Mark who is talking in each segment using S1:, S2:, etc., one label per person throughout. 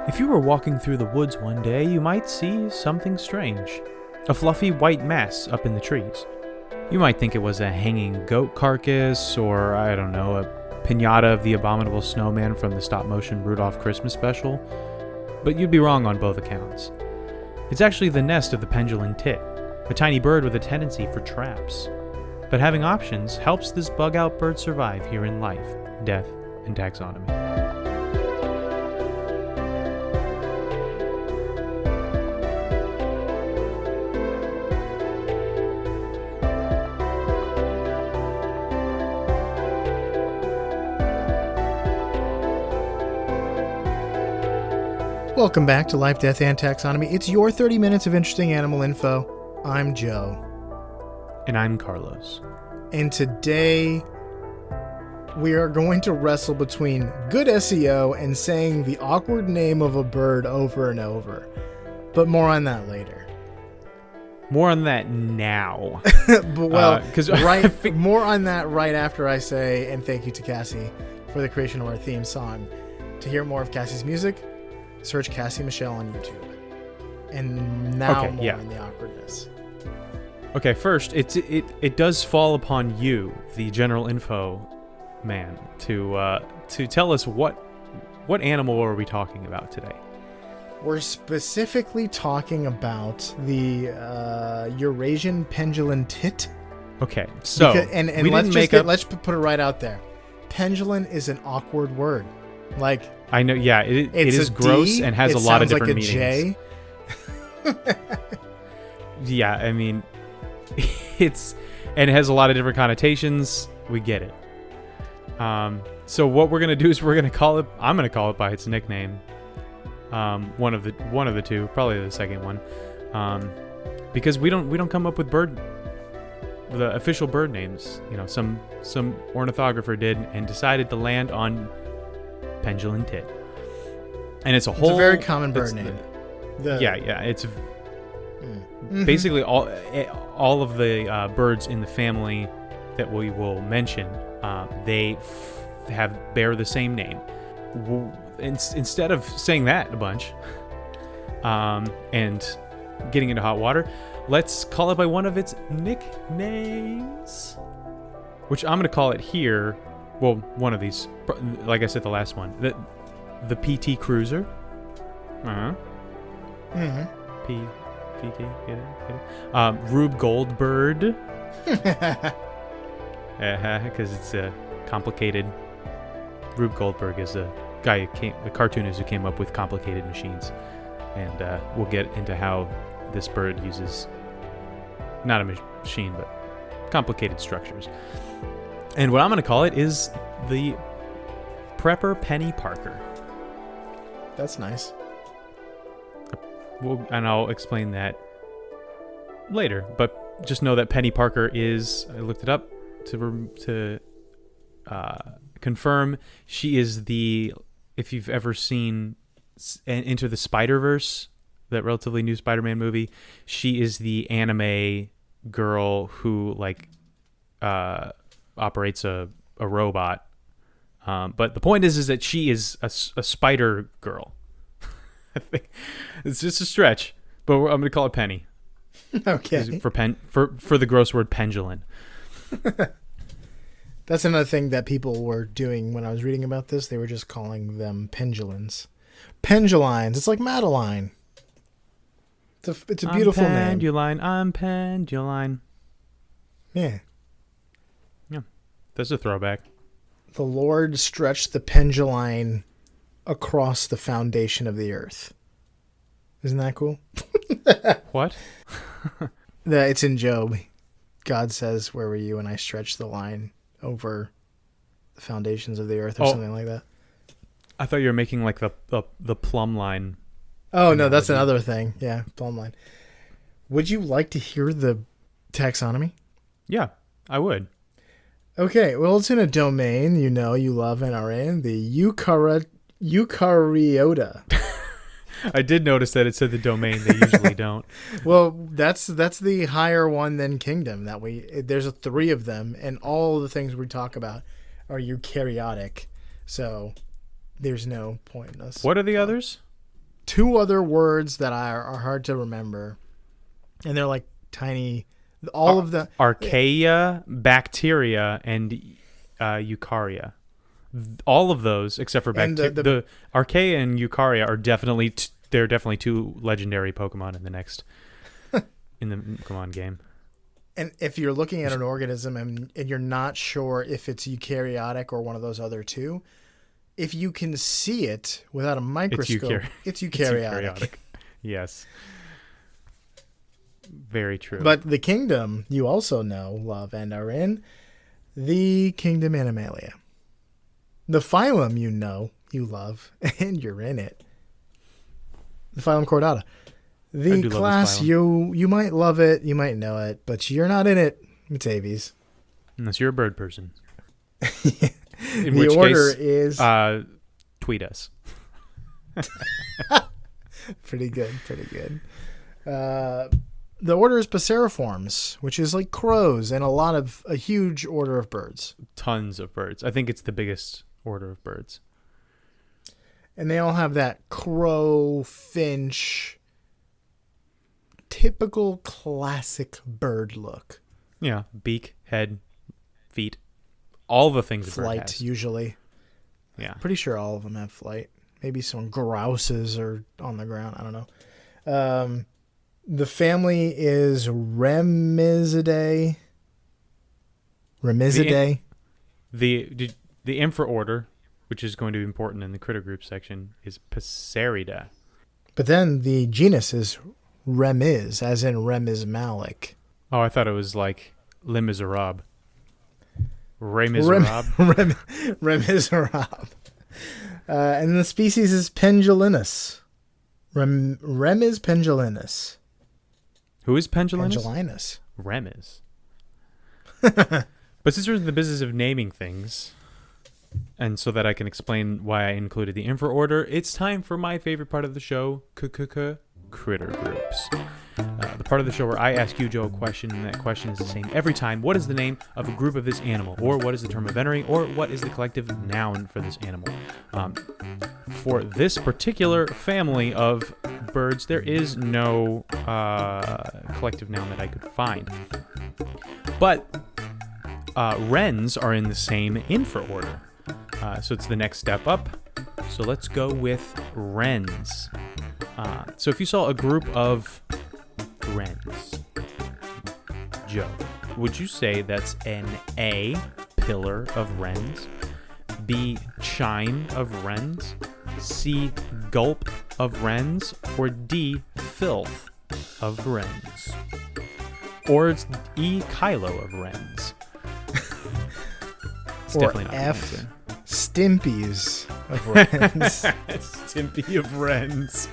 S1: If you were walking through the woods one day, you might see something strange. A fluffy white mass up in the trees. You might think it was a hanging goat carcass, or, I don't know, a piñata of the abominable snowman from the stop-motion Rudolph Christmas special. But you'd be wrong on both accounts. It's actually the nest of the Penduline tit, a tiny bird with a tendency for traps. But having options helps this bug-out bird survive here in life, death, and taxonomy.
S2: Welcome back to Life, Death, and Taxonomy. It's your 30 minutes of interesting animal info. I'm Joe.
S1: And I'm Carlos.
S2: And today, we are going to wrestle between good SEO and saying the awkward name of a bird over and over. But more on that later.
S1: More on that now.
S2: More on that right after I say, and thank you to Cassie for the creation of our theme song. To hear more of Cassie's music, search Cassie Michelle on YouTube. And now on the awkwardness.
S1: Okay, first, it does fall upon you, the general info man, to tell us what animal are we talking about today?
S2: We're specifically talking about the Eurasian pendulum tit.
S1: Okay, so
S2: let's put it right out there. Pendulum is an awkward word. Like,
S1: I know, yeah, it is gross and has a lot of different meanings.
S2: J.
S1: Yeah, I mean, it has a lot of different connotations. We get it. So what we're gonna do is I'm gonna call it by its nickname. One of the two, probably the second one, because we don't come up with the official bird names. You know, some ornithographer did and decided to land on Pendulum tit, and it's a very common bird name. It's basically all of the birds in the family that we will mention. They bear the same name. Instead of saying that a bunch and getting into hot water, let's call it by one of its nicknames, which I'm going to call it here. Well, one of these, like I said, the last one, the PT Cruiser. PT, get it? Rube Goldberg. Because it's a complicated. Rube Goldberg is a guy a cartoonist who came up with complicated machines, and we'll get into how this bird uses not a machine but complicated structures. And what I'm going to call it is the Prepper Penny Parker.
S2: That's nice.
S1: And I'll explain that later. But just know that Penny Parker is, I looked it up to confirm, she is if you've ever seen Into the Spider-Verse, that relatively new Spider-Man movie, she is the anime girl who operates a robot. But the point is that she is a spider girl. I think it's just a stretch, but I'm going to call it Penny.
S2: Okay.
S1: For the gross word pendulum.
S2: That's another thing that people were doing when I was reading about this. They were just calling them pendulins. Pendulines. It's like Madeline. It's a beautiful name.
S1: I'm Penduline.
S2: Yeah.
S1: Yeah. That's a throwback.
S2: The Lord stretched the penduline across the foundation of the earth. Isn't that cool?
S1: What?
S2: It's in Job. God says, "Where were you when I stretched the line over the foundations of the earth," or something like that.
S1: I thought you were making like the plumb line.
S2: Oh, no, that's another thing. Yeah, plumb line. Would you like to hear the taxonomy?
S1: Yeah, I would.
S2: Okay, well, it's in a domain you love and are in, the Eukaryota.
S1: I did notice that it said the domain. They usually don't.
S2: Well, that's the higher one than kingdom. There's 3 of them, and all the things we talk about are eukaryotic. So there's no point in us.
S1: What are the others?
S2: two other words that are hard to remember, and they're like tiny. All of the
S1: archaea, bacteria, and eukarya. All of those, except for bacteria. The archaea and eukarya are definitely they're definitely two legendary Pokemon in the next in the Pokemon game.
S2: And if you're looking at an organism and you're not sure if it's eukaryotic or one of those other two, if you can see it without a microscope, it's eukaryotic.
S1: Yes. Very true.
S2: But the kingdom you also know, love, and are in the kingdom Animalia. The phylum you know, you love, and you're in it. The phylum Chordata. The class you might love it, you might know it, but you're not in it. It's Aves.
S1: Unless you're a bird person. In
S2: the
S1: which
S2: order
S1: case,
S2: is
S1: tweet us.
S2: Pretty good. The order is Passeriformes, which is like crows and a huge order of birds.
S1: Tons of birds. I think it's the biggest order of birds.
S2: And they all have that crow, finch, typical classic bird look.
S1: Yeah, beak, head, feet, all the things a bird
S2: flight
S1: has.
S2: Usually.
S1: Yeah.
S2: Pretty sure all of them have flight. Maybe some grouses are on the ground. I don't know. The family is Remizidae. The
S1: infra order, which is going to be important in the critter group section, is Passeridae.
S2: But then the genus is Remiz, as in Remiz Malik.
S1: Oh, I thought it was like Les Miserables. Les Miserables.
S2: Remiserab. And the species is Pendulinus. Remiz pendulinus.
S1: Who is Pendulinus?
S2: Pendulinus.
S1: Remiz. But since we're in the business of naming things, and so that I can explain why I included the infra order, it's time for my favorite part of the show, critter groups. The part of the show where I ask you, Joe, a question, and that question is the same every time. What is the name of a group of this animal? Or what is the term of entering? Or what is the collective noun for this animal? For this particular family of birds, there is no collective noun that I could find. But wrens are in the same infra order. So it's the next step up. So let's go with wrens. So if you saw a group of wrens, Joe, would you say that's an A, pillar of wrens, B, chime of wrens, C, gulp of wrens, or D, filth of wrens? Or it's E, Kylo of wrens. It's
S2: or
S1: definitely not
S2: F, Stimpies of wrens.
S1: Stimpy of wrens.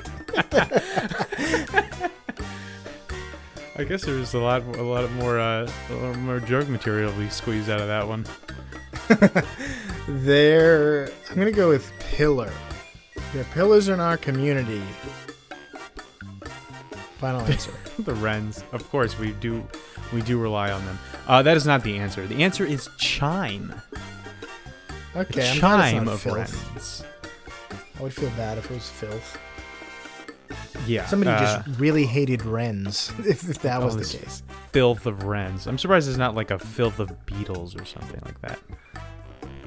S1: I guess there's a lot more joke material we squeezed out of that one.
S2: I'm gonna go with pillar. They're pillars in our community. Final answer.
S1: The wrens, of course, we do rely on them. That is not the answer. The answer is chime.
S2: Okay,
S1: the chime of wrens.
S2: I would feel bad if it was filth.
S1: Yeah.
S2: Somebody just really hated wrens, if that was the case.
S1: Filth of wrens. I'm surprised there's not like a filth of beetles or something like that.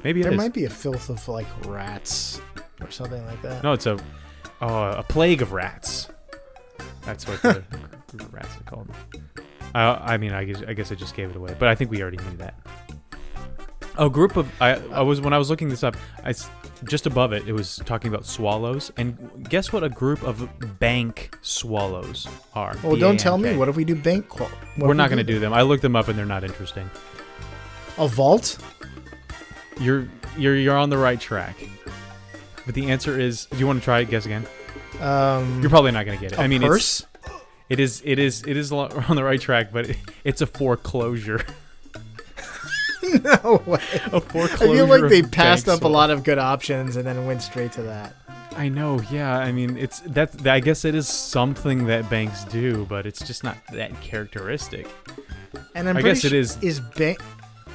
S1: Maybe
S2: there might be a filth of like rats or something like that.
S1: No, it's a plague of rats. That's what the group of rats are called. I guess I just gave it away, but I think we already knew that. A group of when I was looking this up, just above it was talking about swallows, and guess what a group of bank swallows are?
S2: Well, don't tell me. What if we do bank?
S1: We're not going to do them. I looked them up and they're not interesting.
S2: A vault?
S1: You're on the right track, but the answer is. Do you want to try it? Guess again. You're probably not going to get it.
S2: Purse?
S1: It is on the right track, but it's a foreclosure.
S2: No way.
S1: A foreclosure.
S2: I feel like they passed up a lot of good options and then went straight to that.
S1: I know, yeah. I mean, I guess it is something that banks do, but it's just not that characteristic.
S2: And I guess it is.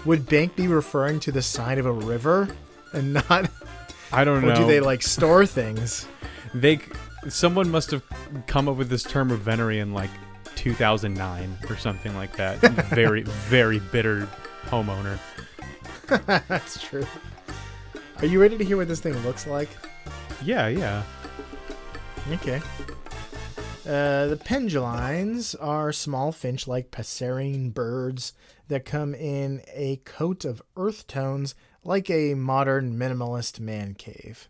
S2: Would bank be referring to the side of a river and not?
S1: I don't know.
S2: Or do they like store things?
S1: They Someone must have come up with this term of venery in like 2009 or something like that. Very, very bitter homeowner.
S2: That's true. Are you ready to hear what this thing looks like?
S1: Yeah.
S2: Okay. The pendulines are small finch-like passerine birds that come in a coat of earth tones like a modern minimalist man cave.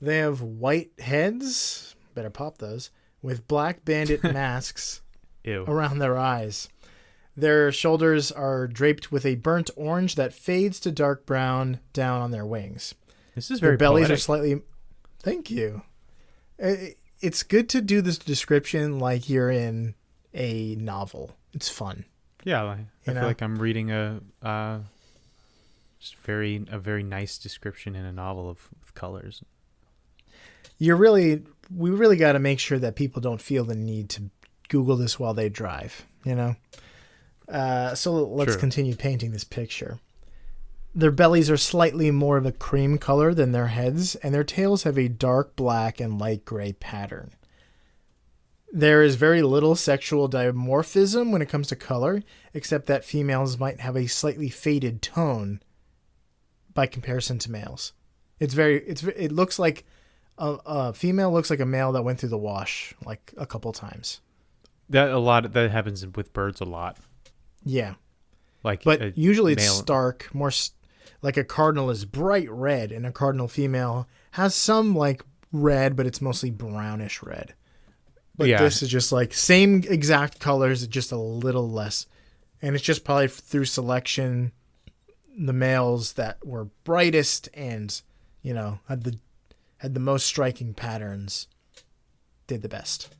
S2: They have white heads, better pop those, with black bandit masks around their eyes. Their shoulders are draped with a burnt orange that fades to dark brown down on their wings.
S1: This is very
S2: Their bellies
S1: poetic.
S2: are slightly... Thank you. It's good to do this description like you're in a novel. It's fun.
S1: Yeah, I feel like I'm reading a very nice description in a novel of colors.
S2: We really got to make sure that people don't feel the need to Google this while they drive, So let's continue painting this picture. Their bellies are slightly more of a cream color than their heads, and their tails have a dark black and light gray pattern. There is very little sexual dimorphism when it comes to color, except that females might have a slightly faded tone by comparison to males. It looks like a female looks like a male that went through the wash like a couple times. That
S1: happens with birds a lot.
S2: Yeah.
S1: But
S2: usually it's stark, more like a cardinal is bright red, and a cardinal female has some like red, but it's mostly brownish red. But this is just like same exact colors, just a little less. And it's just probably through selection, the males that were brightest and, had the most striking patterns did the best.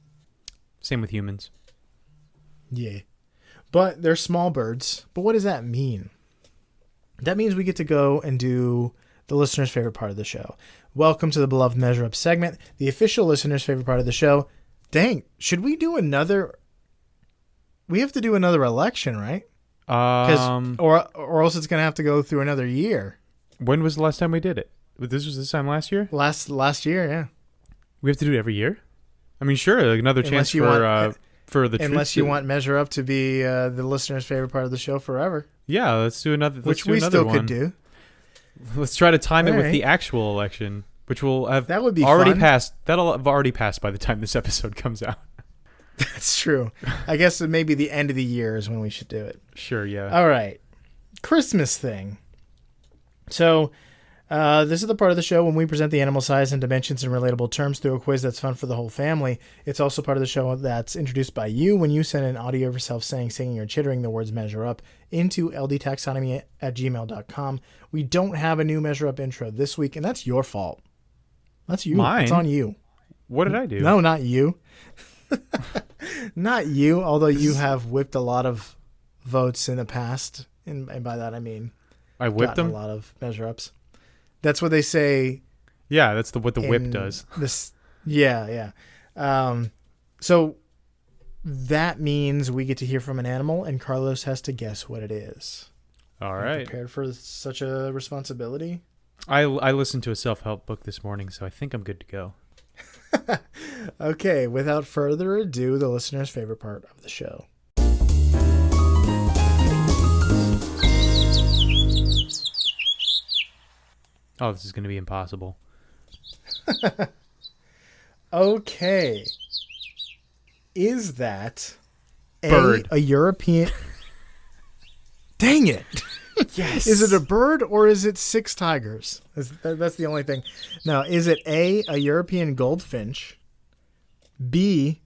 S1: Same with humans.
S2: Yeah. But they're small birds. But what does that mean? That means we get to go and do the listener's favorite part of the show. Welcome to the beloved Measure Up segment, the official listener's favorite part of the show. Dang, should we do another? We have to do another election, right? Or else it's going to have to go through another year.
S1: When was the last time we did it? This time last year?
S2: Last year, yeah.
S1: We have to do it every year? I mean, sure, like another chance for the
S2: unless you want Measure Up to be the listener's favorite part of the show forever.
S1: Yeah, let's do another.
S2: Which we still could do.
S1: Let's try to time it with the actual election, which will have
S2: that would be
S1: already
S2: fun.
S1: passed. That'll have already passed by the time this episode comes out.
S2: That's true. I guess maybe the end of the year is when we should do it.
S1: Sure, yeah.
S2: All right. Christmas thing. So, this is the part of the show when we present the animal size and dimensions in relatable terms through a quiz that's fun for the whole family. It's also part of the show that's introduced by you when you send an audio of yourself saying, singing, or chittering the words Measure Up into ldtaxonomy@gmail.com. We don't have a new Measure Up intro this week, and that's your fault. That's you.
S1: Mine?
S2: It's on you.
S1: What did I do?
S2: No, not you. Not you, although you have whipped a lot of votes in the past. And by that, I mean...
S1: I whipped them?
S2: A lot of Measure Ups. That's what they say.
S1: Yeah, that's what the whip does.
S2: Yeah. So that means we get to hear from an animal, and Carlos has to guess what it is.
S1: All right.
S2: Prepared for such a responsibility?
S1: I listened to a self-help book this morning, so I think I'm good to go.
S2: Okay, without further ado, the listener's favorite part of the show.
S1: Oh, this is going to be impossible.
S2: Okay. Is that
S1: bird?
S2: A European... Dang it.
S1: Yes.
S2: Is it a bird or is it six tigers? That's the only thing. Now, is it A, European goldfinch, B,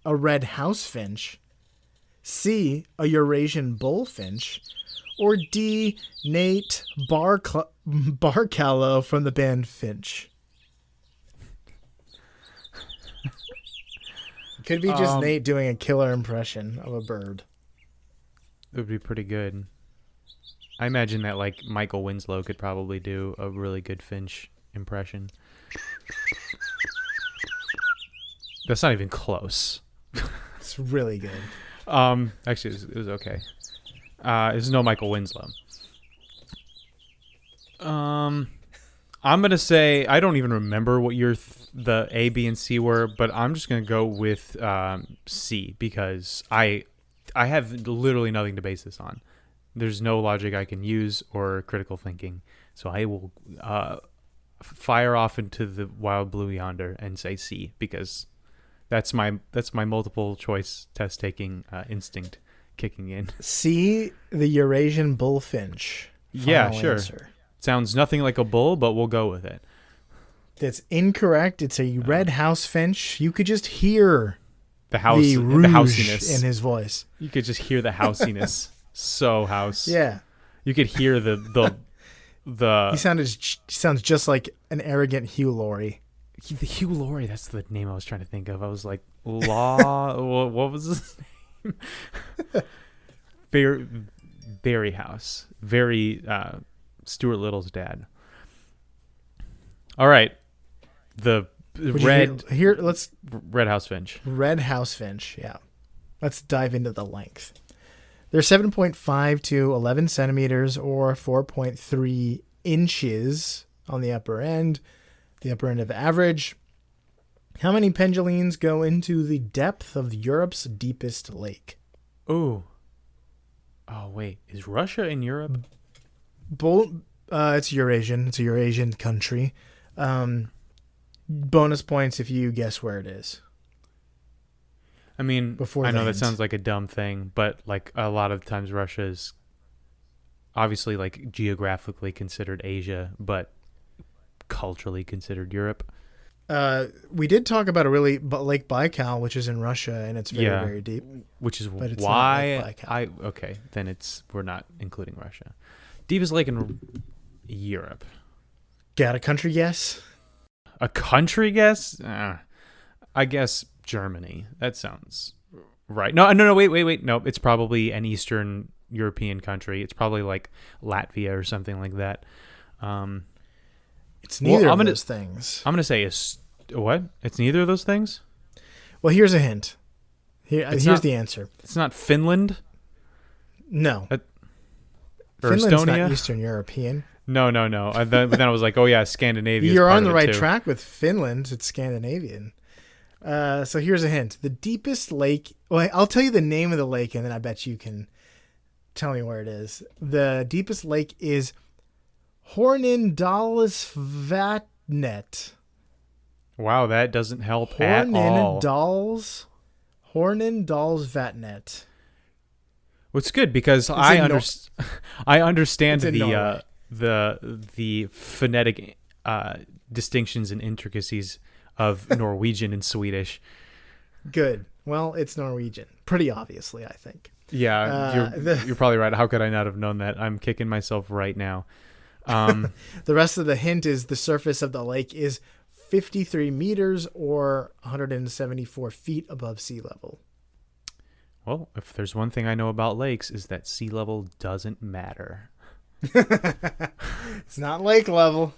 S2: a red housefinch, C, a Eurasian bullfinch, or D, Nate Barcalo from the band Finch? Could be just Nate doing a killer impression of a bird.
S1: It would be pretty good. I imagine that like Michael Winslow could probably do a really good Finch impression. That's not even close.
S2: It's really good.
S1: Actually, it was okay. There's no Michael Winslow. I'm gonna say I don't even remember what the A, B, and C were, but I'm just gonna go with C because I have literally nothing to base this on. There's no logic I can use or critical thinking, so I will fire off into the wild blue yonder and say C because that's my multiple choice test taking instinct kicking in.
S2: C, the Eurasian bullfinch.
S1: Yeah,
S2: Final
S1: sure.
S2: answer.
S1: Sounds nothing like a bull, but we'll go with it.
S2: That's incorrect. It's a red house finch. You could just hear
S1: the housiness
S2: in his voice.
S1: You could just hear the housiness. So house.
S2: Yeah.
S1: You could hear the.
S2: He sounds just like an arrogant Hugh Laurie.
S1: Hugh Laurie. That's the name I was trying to think of. I was like, what was his name? Very house. Very Stuart Little's dad. All right. The red house finch.
S2: Red house finch, yeah. Let's dive into the length. They're 7.5 to 11 centimeters or 4.3 inches on the upper end of average. How many pendulines go into the depth of Europe's deepest lake?
S1: Oh, wait. Is Russia in Europe?
S2: It's Eurasian. It's a Eurasian country. Bonus points if you guess where it is.
S1: I mean, I know that sounds like a dumb thing, but like a lot of times Russia is obviously like geographically considered Asia, but culturally considered Europe.
S2: We did talk about Lake Baikal, which is in Russia, and it's very, very deep.
S1: Which is why then we're not including Russia. Deepest lake in Europe.
S2: Got a country guess?
S1: A country guess? I guess Germany. That sounds right. No, wait. No, it's probably an Eastern European country. It's probably like Latvia or something like that.
S2: It's neither of those things.
S1: I'm going to say what? It's neither of those things?
S2: Well, here's a hint. Here's the answer.
S1: It's not Finland?
S2: No.
S1: Or
S2: Finland's
S1: Estonia?
S2: not Eastern European.
S1: No. But then I was like, oh yeah, Scandinavia.
S2: You're on the right track with Finland. It's Scandinavian. So here's a hint. The deepest lake... Well, I'll tell you the name of the lake, and then I bet you can tell me where it is. The deepest lake is Hornindalsvatnet.
S1: Wow, that doesn't help at all.
S2: Hornindalsvatnet.
S1: Well, it's good because I understand the phonetic distinctions and intricacies of Norwegian and Swedish.
S2: Good. Well, it's Norwegian. Pretty obviously, I think.
S1: Yeah, you're probably right. How could I not have known that? I'm kicking myself right now.
S2: The rest of the hint is the surface of the lake is 53 meters or 174 feet above sea level.
S1: Well, if there's one thing I know about lakes is that sea level doesn't matter.
S2: It's not lake level.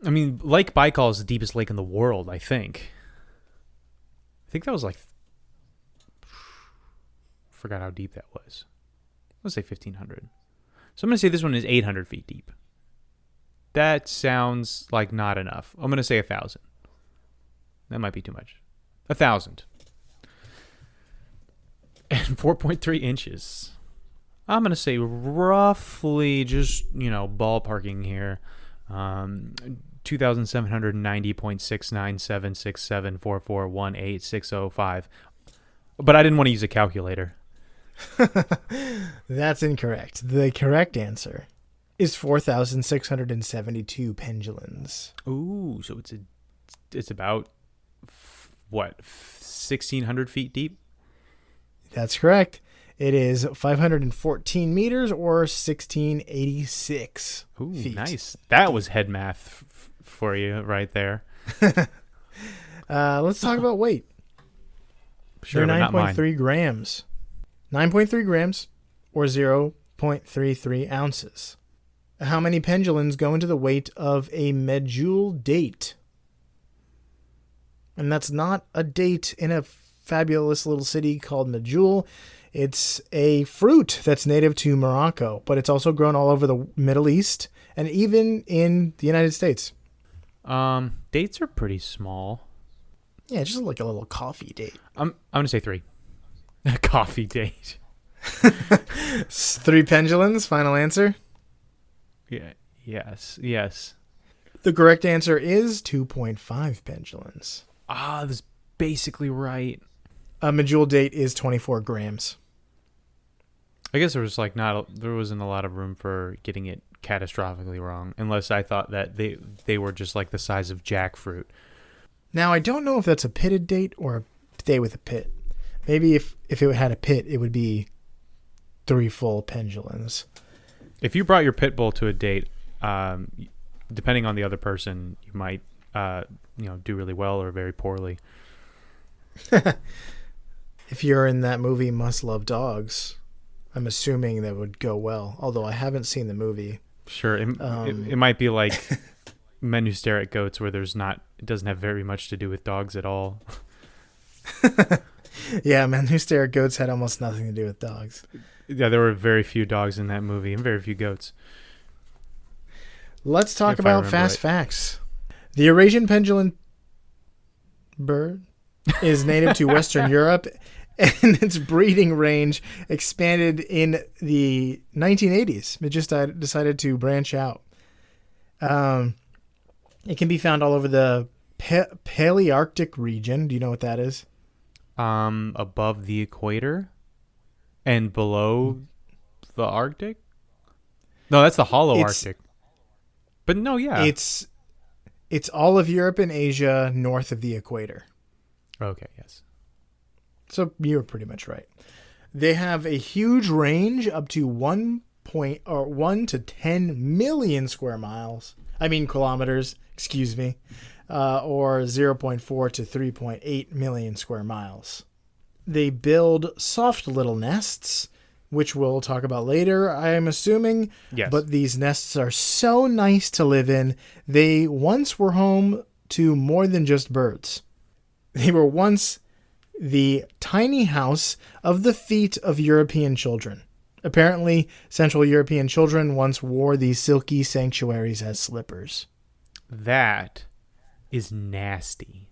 S1: I mean, Lake Baikal is the deepest lake in the world, I think. I think that was like... forgot how deep that was. Let's say 1,500. So I'm going to say this one is 800 feet deep. That sounds like not enough. I'm going to say 1,000. That might be too much. 1,000. And 4.3 inches. I'm going to say roughly, just, ballparking here, 2,790.697674418605. But I didn't want to use a calculator.
S2: That's incorrect. The correct answer is 4,672 pendulins.
S1: Ooh, so it's about, 1,600 feet deep?
S2: That's correct. It is 514 meters or 1,686 feet.
S1: Nice. That was head math for you right there.
S2: Let's talk about weight.
S1: Sure,
S2: they're
S1: but
S2: 9.3 grams. 9.3 grams or 0.33 ounces. How many pendulins go into the weight of a medjool date? And that's not a date in a fabulous little city called Medjool. It's a fruit that's native to Morocco, but it's also grown all over the Middle East and even in the United States.
S1: Dates are pretty small.
S2: Yeah, just like a little coffee date.
S1: I'm gonna say 3. A coffee date.
S2: 3 pendulins, final answer?
S1: Yeah. Yes.
S2: The correct answer is 2.5 pendulins.
S1: That's basically right.
S2: A medjool date is 24 grams.
S1: I guess there wasn't a lot of room for getting it catastrophically wrong, unless I thought that they were just like the size of jackfruit.
S2: Now, I don't know if that's a pitted date or a date with a pit. Maybe if it had a pit, it would be 3 full pendulins.
S1: If you brought your pit bull to a date, depending on the other person, you might do really well or very poorly.
S2: If you're in that movie Must Love Dogs, I'm assuming that would go well, although I haven't seen the movie.
S1: Sure. It might be like Men Who Stare at Goats, where it doesn't have very much to do with dogs at all.
S2: Yeah, Men Who Stare at Goats had almost nothing to do with dogs.
S1: Yeah, there were very few dogs in that movie and very few goats.
S2: Let's talk about fast facts. The Eurasian pendulum bird is native to Western Europe, and its breeding range expanded in the 1980s. It just decided to branch out. It can be found all over the Palearctic region. Do you know what that is?
S1: Above the equator and below the Arctic? No, that's the hollow Arctic. But no, yeah.
S2: It's all of Europe and Asia north of the equator.
S1: Okay, yes.
S2: So you're pretty much right. They have a huge range up to 1 to 10 million square miles. Kilometers, excuse me. Or 0.4 to 3.8 million square miles. They build soft little nests, which we'll talk about later, I am assuming.
S1: Yes.
S2: But these nests are so nice to live in. They once were home to more than just birds. They were once the tiny house of the feet of European children. Apparently, Central European children once wore these silky sanctuaries as slippers.
S1: That is nasty.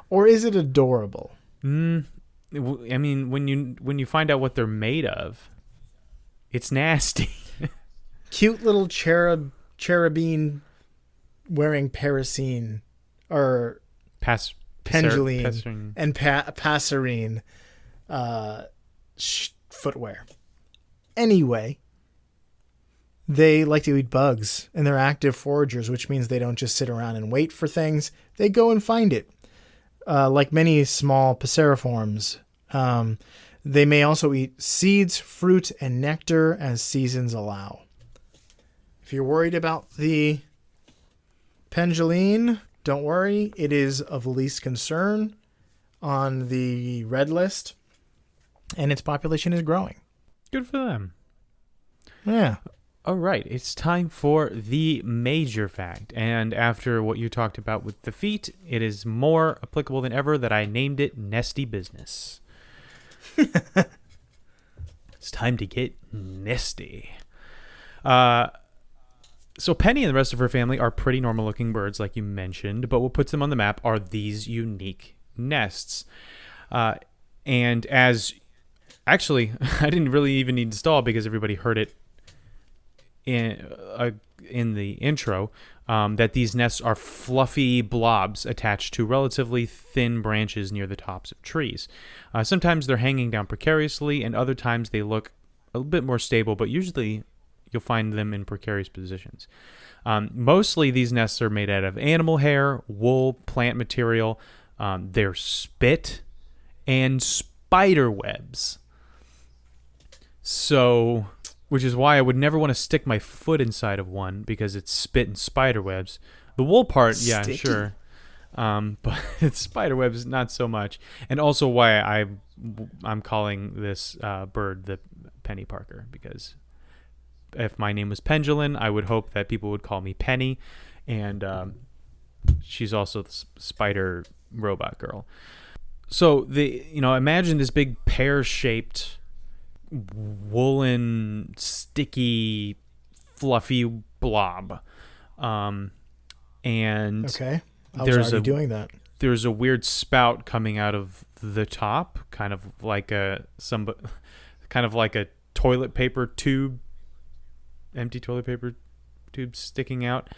S2: Or is it adorable?
S1: When you find out what they're made of, it's nasty.
S2: Cute little cherubine wearing parasine or penduline and passerine footwear. Anyway, they like to eat bugs, and they're active foragers, which means they don't just sit around and wait for things. They go and find it. Like many small passeriforms, they may also eat seeds, fruit, and nectar as seasons allow. If you're worried about the penduline, don't worry. It is of least concern on the red list, and its population is growing.
S1: Good for them.
S2: Yeah.
S1: All right, it's time for the major fact. And after what you talked about with the feet, it is more applicable than ever that I named it Nesty Business. It's time to get nesty. So Penny and the rest of her family are pretty normal-looking birds, like you mentioned, but what puts them on the map are these unique nests. And actually, I didn't really even need to stall because everybody heard it in the intro, that these nests are fluffy blobs attached to relatively thin branches near the tops of trees. Sometimes they're hanging down precariously, and other times they look a little bit more stable, but usually you'll find them in precarious positions. Mostly these nests are made out of animal hair, wool, plant material, their spit, and spider webs. So, which is why I would never want to stick my foot inside of one, because it's spit and spider webs. The wool part, yeah, sticky. Sure. But spider webs, not so much. And also why I'm calling this bird the Penny Parker, because if my name was Penduline, I would hope that people would call me Penny, and she's also the spider robot girl. So imagine this big pear-shaped, woolen, sticky, fluffy blob. And
S2: okay, I was already doing that.
S1: There's a weird spout coming out of the top, kind of like a toilet paper tube, empty toilet paper tube sticking out,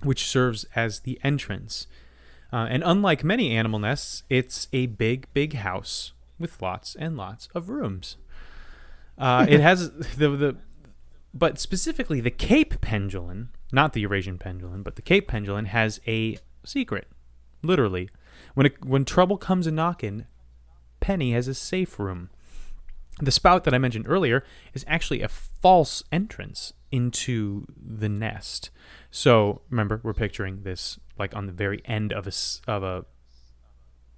S1: which serves as the entrance. And unlike many animal nests, it's a big house with lots and lots of rooms. It has but specifically the Cape Penduline, not the Eurasian Penduline, but the Cape Penduline has a secret. Literally, when trouble comes a knockin', Penny has a safe room. The spout that I mentioned earlier is actually a false entrance into the nest. So remember, we're picturing this like on the very end of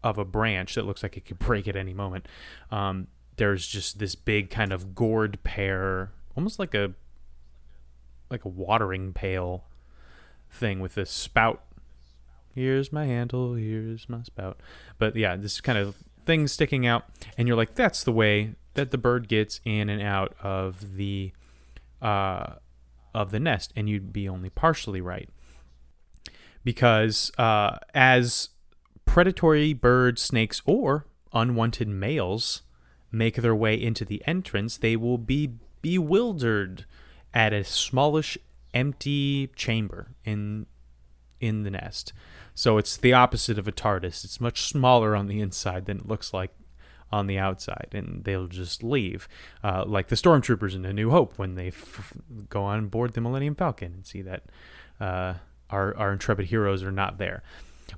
S1: a branch that looks like it could break at any moment. There's just this big kind of gourd pear, almost like a watering pail thing with this spout. Here's my handle, here's my spout. But yeah, this kind of thing sticking out, and you're like, that's the way that the bird gets in and out of the nest, and you'd be only partially right. Because as predatory birds, snakes, or unwanted males make their way into the entrance, they will be bewildered at a smallish, empty chamber in the nest. So it's the opposite of a TARDIS. It's much smaller on the inside than it looks like on the outside, and they'll just leave, like the stormtroopers in A New Hope when they go on board the Millennium Falcon and see that our intrepid heroes are not there.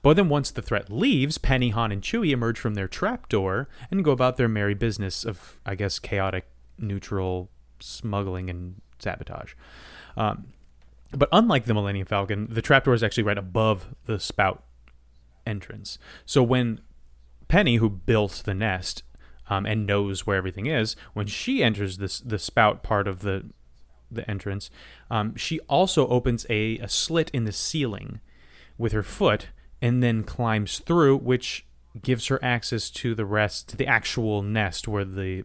S1: But then once the threat leaves, Penny, Han, and Chewie emerge from their trapdoor and go about their merry business of, I guess, chaotic, neutral smuggling and sabotage. But unlike the Millennium Falcon, the trapdoor is actually right above the spout entrance. So when Penny, who built the nest and knows where everything is, when she enters the spout part of the entrance, she also opens a slit in the ceiling with her foot and then climbs through, which gives her access to the actual nest where the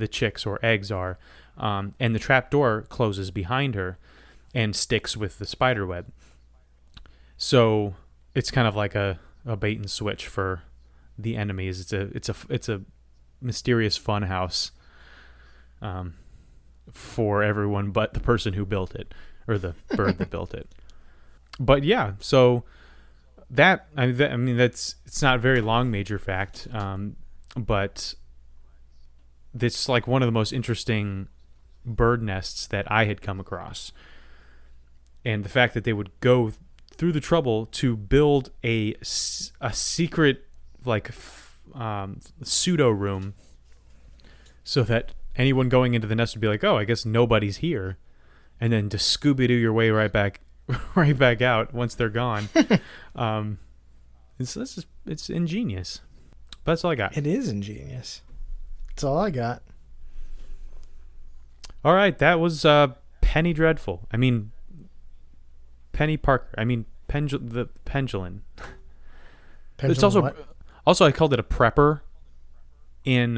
S1: chicks or eggs are, and the trapdoor closes behind her and sticks with the spider web. So it's kind of like a bait and switch for the enemies. It's a mysterious fun house for everyone but the person who built it, or the bird that built it. But yeah, so it's not a very long major fact, but it's like one of the most interesting bird nests that I had come across. And the fact that they would go through the trouble to build a secret pseudo room so that anyone going into the nest would be like, oh, I guess nobody's here, and then to Scooby-Doo your way right back out once they're gone. It's ingenious. But that's all I got.
S2: It is ingenious. That's all I got.
S1: All right, that was Penny Dreadful. I mean, Penny Parker. I mean, the Penduline. It's also I called it a prepper in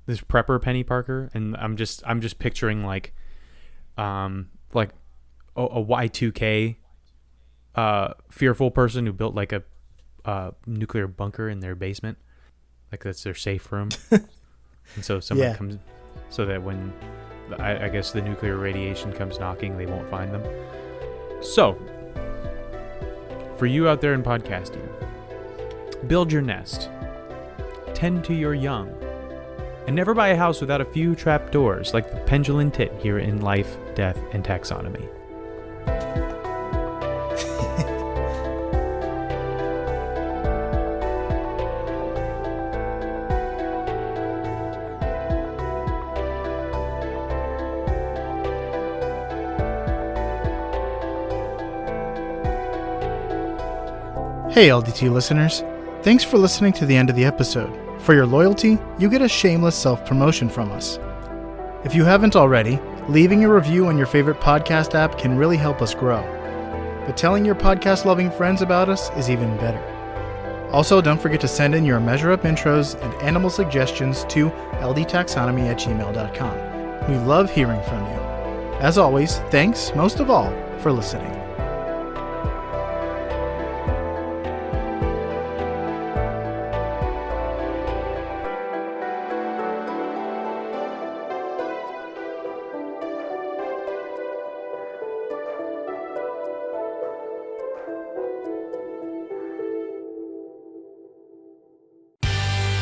S1: this prepper Penny Parker, and I'm just picturing like a Y2K fearful person who built like a nuclear bunker in their basement, like that's their safe room. And so someone comes, so that when I guess the nuclear radiation comes knocking, they won't find them. So for you out there in podcasting, build your nest, tend to your young, and never buy a house without a few trapdoors like the Penduline tit here in Life, Death, and Taxonomy.
S2: Hey LDT listeners, thanks for listening to the end of the episode. For your loyalty, you get a shameless self-promotion from us. If you haven't already, leaving a review on your favorite podcast app can really help us grow. But telling your podcast-loving friends about us is even better. Also, don't forget to send in your Measure Up intros and animal suggestions to ldtaxonomy@gmail.com. We love hearing from you. As always, thanks most of all for listening.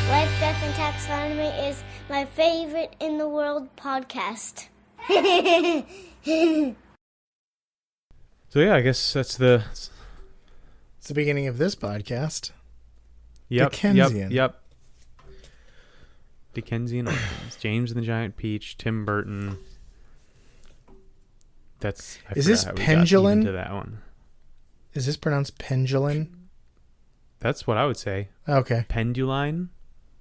S3: Life, Death, and Taxonomy is my favorite in the world podcast.
S1: So yeah, I guess that's
S2: It's the beginning of this podcast.
S1: Dickensian. Yep. Dickensian origins. James and the Giant Peach, Tim Burton.
S2: Is this Penduline?
S1: To that one.
S2: Is this pronounced Penduline?
S1: That's what I would say.
S2: Okay.
S1: Penduline.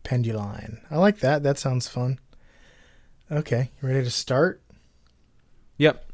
S2: Penduline. I like that. That sounds fun. Okay, you ready to start?
S1: Yep.